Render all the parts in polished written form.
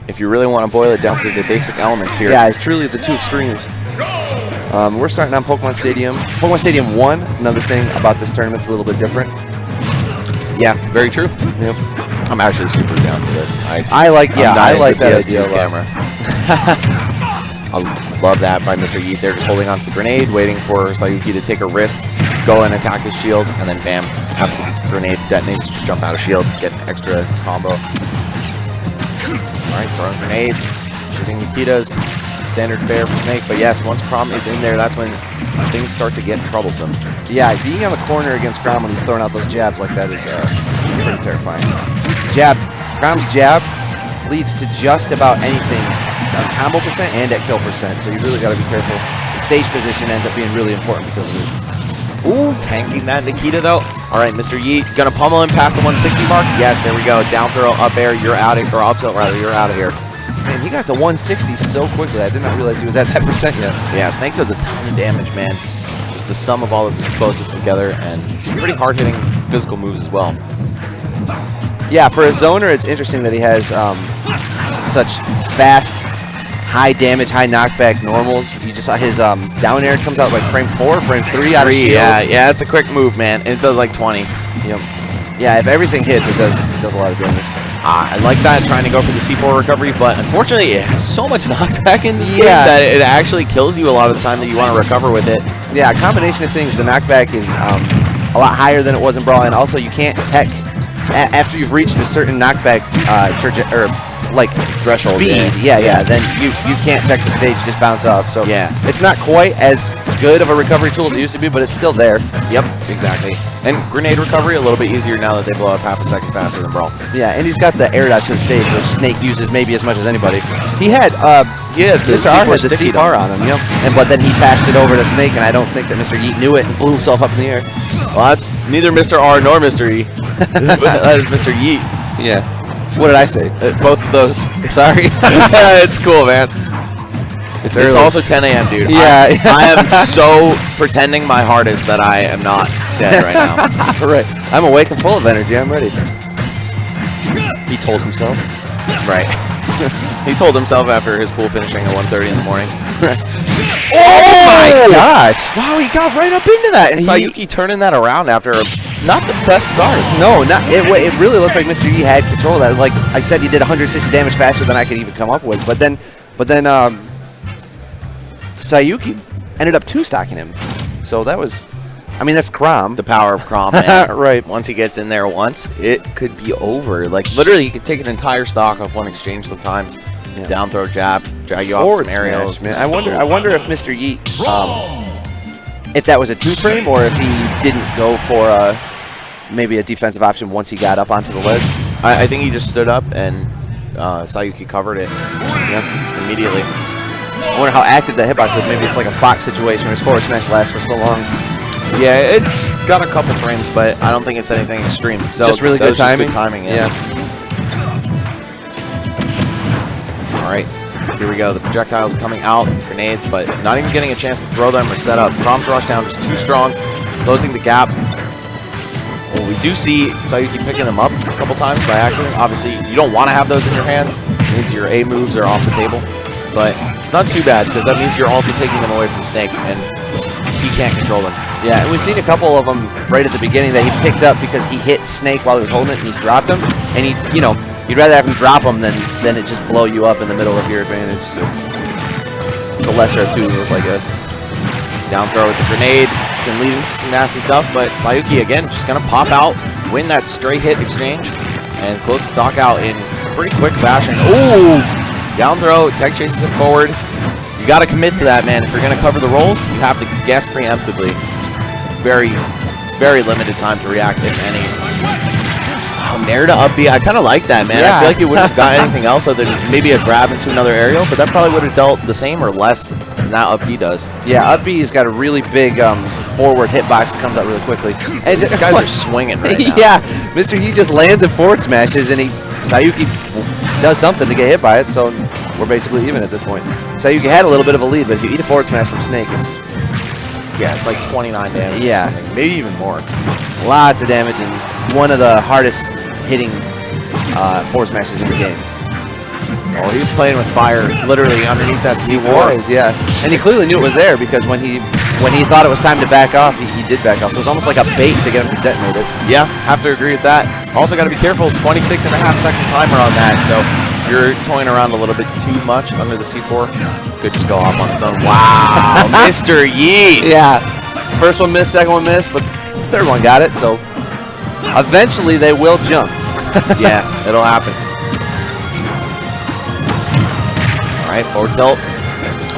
if you really want to boil it down to the basic elements here. Yeah, it's truly the two extremes. We're starting on Pokemon Stadium. Pokemon Stadium 1, another thing about this tournament's a little bit different. Yeah, very true. Yep. I'm actually super down for this. I like that idea. Camera. I love that by Mr. Yeet. They're just holding on to the grenade, waiting for Sayuki to take a risk, go and attack his shield, and then bam, have the grenade detonates, just jump out of shield, get an extra combo. Alright, throwing grenades, shooting Nikitas, standard fare for Snake, but yes, once Chrom is in there, that's when things start to get troublesome. Yeah, being on the corner against Chrom when he's throwing out those jabs like that is pretty terrifying. Chrom's jab leads to just about anything on combo percent and at kill percent, so you really got to be careful. The stage position ends up being really important because of it. Ooh, tanking that Nikita though. All right, Mr. Yeet, gonna pummel him past the 160 mark. Yes, there we go. Down throw, up air, you're out of, or up tilt rather, you're out of here. Man, he got to 160 so quickly. I did not realize he was at that percent yet. Yeah, Snake does a ton of damage, man. Just the sum of all of his explosives together, and some pretty hard-hitting physical moves as well. Yeah, for a zoner, it's interesting that he has such fast, high damage, high knockback normals. You just saw his down air comes out like frame 4, frame 3 out of shield. Yeah, it's a quick move, man. And it does like 20. Yep. Yeah, if everything hits, it does a lot of damage. I like that, trying to go for the C4 recovery, but unfortunately it has so much knockback in this game that it actually kills you a lot of the time that you want to recover with it. Yeah, a combination of things. The knockback is a lot higher than it was in Brawl, and also you can't tech after you've reached a certain knockback threshold speed. Yeah, then you can't tech the stage, just bounce off. So yeah, it's not quite as good of a recovery tool as it used to be, but it's still there. Yep, exactly. And grenade recovery a little bit easier now that they blow up half a second faster than Brawl. Yeah, and he's got the air dodge to the stage, which Snake uses maybe as much as anybody. He had Mr. R had the C4 on him, but then he passed it over to Snake, and I don't think that Mr. Yeet knew it and flew himself up in the air. Well, that's neither Mr. R nor Mr. E. That is Mr. Yeet. Yeah. What did I say? Both of those. Sorry. It's cool, man. It's also 10 a.m., dude. Yeah. I am so pretending my hardest that I am not dead right now. Right. I'm awake and full of energy. I'm ready. He told himself. Right. He told himself after his pool finishing at 1:30 in the morning. Oh my gosh! Wow, he got right up into that. And Sayuki turning that around after not the best start. No, it really looked like Mr. E had control of that. Like I said, he did 160 damage faster than I could even come up with. But then Sayuki ended up two-stocking him. So that was, I mean, that's Chrom. The power of Chrom, man. Right. Once he gets in there once, it could be over. Like, literally, you could take an entire stock off one exchange sometimes. Yeah. Down throw, jab, drag you off some aerials. Man. I wonder if Mr. Yeet, if that was a two-frame or if he didn't go for maybe a defensive option once he got up onto the ledge. I think he just stood up and Sayuki covered it immediately. I wonder how active that hitbox is. Maybe it's like a Fox situation where his forward smash lasts for so long. Yeah, it's got a couple frames, but I don't think it's anything extreme. So just really good timing. Just good timing, yeah. All right, here we go. The projectiles coming out, grenades, but not even getting a chance to throw them or set up. Chrom's rush down just too strong, closing the gap. Well, we do see Sayuki picking them up a couple times by accident. Obviously, you don't want to have those in your hands. It means your A moves are off the table. But it's not too bad, because that means you're also taking them away from Snake, and he can't control them. Yeah, and we've seen a couple of them right at the beginning that he picked up because he hit Snake while he was holding it, and he dropped him. And you'd rather have him drop them than it just blow you up in the middle of your advantage. So the lesser of two evils, I guess. Down throw with the grenade can lead into some nasty stuff, but Sayuki, again, just going to pop out, win that straight hit exchange, and close the stock out in a pretty quick fashion. Ooh! Down throw, tech chases it forward. You got to commit to that, man. If you're going to cover the rolls, you have to guess preemptively. Very, very limited time to react, if any. Wow, Nair to up B. I kind of like that, man. Yeah. I feel like you wouldn't have got anything else other than maybe a grab into another aerial, but that probably would have dealt the same or less than that up B does. Yeah, up B has got a really big forward hitbox that comes out really quickly. And these guys are swinging right now. Yeah, Mr. He just lands at forward smashes, and Sayuki does something to get hit by it, so we're basically even at this point. Sayuki had a little bit of a lead, but if you eat a forward smash from Snake, it's like 29 damage. Yeah, maybe even more. Lots of damage, and one of the hardest hitting forward smashes in the game. Oh, he's playing with fire, literally underneath that C4. He was, yeah. And he clearly knew it was there because when he thought it was time to back off, he did back off. So it was almost like a bait to get him to detonate it. Yeah, have to agree with that. Also got to be careful, 26.5-second timer on that. So if you're toying around a little bit too much under the C4, could just go off on its own. Wow, Mr. Yeet. Yeah, first one missed, second one missed, but third one got it. So eventually they will jump. Yeah, it'll happen. All right, forward tilt,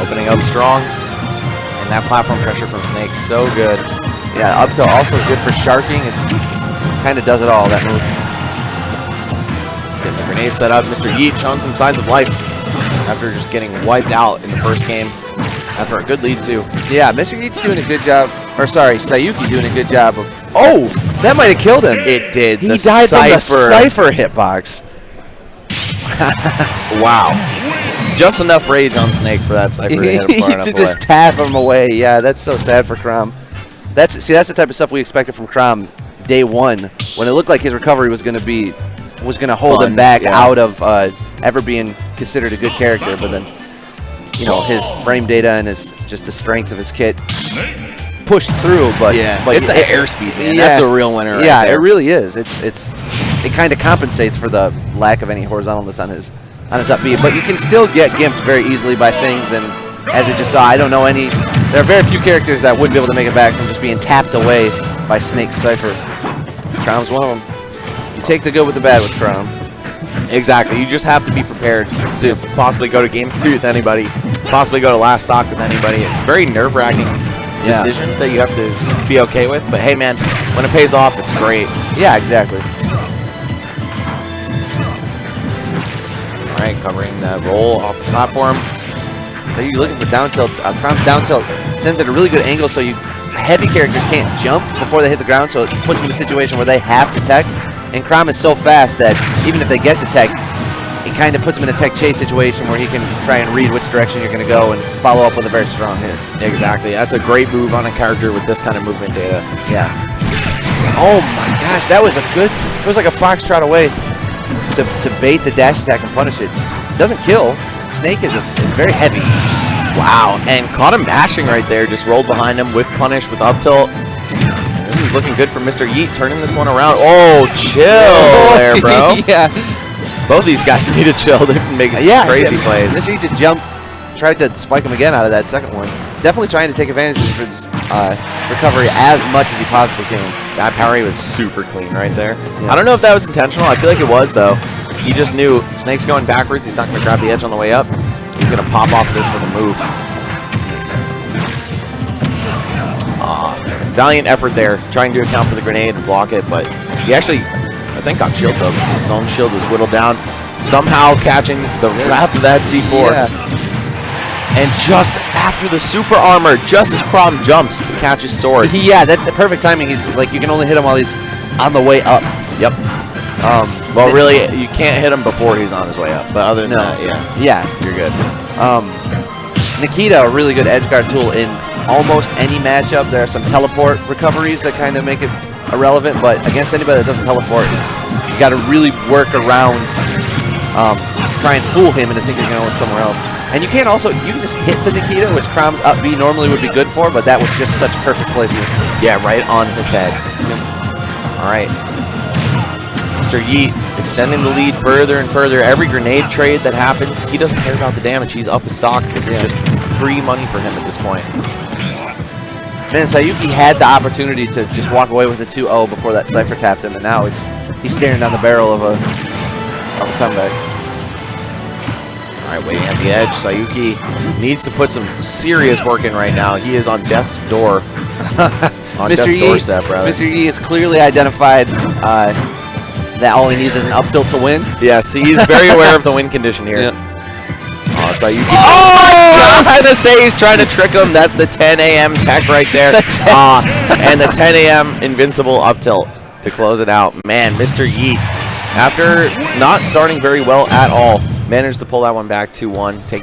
opening up strong. And that platform pressure from Snake, so good. Yeah, up tilt also good for sharking. It's kind of does it all, that move. Getting the grenade set up. Mr. Yeet showing some signs of life after just getting wiped out in the first game. After a good lead, too. Yeah, Mr. Yeet's doing a good job. Or sorry, Sayuki doing a good job of... Oh, that might have killed him. It did. He died from the Cypher hitbox. Wow. Just enough rage on Snake for that Cypher to hit him far enough to away. just tap him away. Yeah, that's so sad for Chrom. That's the type of stuff we expected from Chrom day one, when it looked like his recovery was going to hold him back out of ever being considered a good character. But then, you know, his frame data and just the strength of his kit pushed through. But but it's the airspeed, man. Yeah, that's the real winner. Yeah, right there. it really is. It kind of compensates for the lack of any horizontalness on his up B, but you can still get gimped very easily by things, and as we just saw, I don't know any. There are very few characters that wouldn't be able to make it back from just being tapped away by Snake's Cypher. Chrom's one of them. You take the good with the bad with Chrom. Exactly. You just have to be prepared to possibly go to game 3 with anybody, possibly go to last stock with anybody. It's a very nerve-wracking decision that you have to be okay with, but hey, man, when it pays off, it's great. Yeah, exactly. All right, covering the roll off the platform. So you're looking for down tilts. Chrom's down tilt sends at a really good angle, so heavy characters can't jump before they hit the ground, so it puts them in a situation where they have to tech. And Chrom is so fast that even if they get to tech, it kind of puts him in a tech chase situation where he can try and read which direction you're going to go and follow up with a very strong hit. Exactly. That's a great move on a character with this kind of movement data. Yeah. Oh my gosh, that was it was like a foxtrot away to bait the dash attack and punish it. Doesn't kill. Snake is very heavy. Wow, and caught him mashing right there. Just rolled behind him with punish with up tilt. This is looking good for Mr. Yeet, turning this one around. Oh, chill there, bro. Yeah. Both these guys need to chill. They've been making some crazy plays. Mr. Yeet just jumped, tried to spike him again out of that second one. Definitely trying to take advantage of his recovery as much as he possibly can. That parry was super clean right there. Yeah. I don't know if that was intentional. I feel like it was, though. He just knew Snake's going backwards. He's not going to grab the edge on the way up. He's going to pop off this with a move. Valiant effort there, trying to account for the grenade and block it, but he actually, I think, got shield though. His own shield was whittled down, somehow catching the wrath of that C4. Yeah. And just after the super armor, just as Chrom jumps to catch his sword. Yeah, that's perfect timing. He's like, you can only hit him while he's on the way up. Yep. Well, really, you can't hit him before he's on his way up. But other than that, yeah, you're good. Nikita, a really good edge guard tool in almost any matchup. There are some teleport recoveries that kind of make it irrelevant, but against anybody that doesn't teleport, you got to really work around, try and fool him into thinking you're going somewhere else. And you can just hit the Nikita, which Chrom's up B normally would be good for, but that was just such perfect placement. Yeah, right on his head. All right. Mr. Yeet extending the lead further and further. Every grenade trade that happens, he doesn't care about the damage. He's up his stock. This is just free money for him at this point. Man, Sayuki had the opportunity to just walk away with a 2-0 before that Cypher tapped him, and now he's staring down the barrel of a comeback. All right, waiting at the edge. Sayuki needs to put some serious work in right now. He is on death's door. On death's doorstep, rather. Mr. Yi has clearly identified that all he needs is an up tilt to win. Yes, he's very aware of the win condition here. Yeah. Oh, Sayuki. I was going to say he's trying to trick him. That's the 10 a.m. tech right there. And the 10 a.m. invincible up tilt to close it out. Man, Mr. Yeet, after not starting very well at all, managed to pull that one back 2-1, take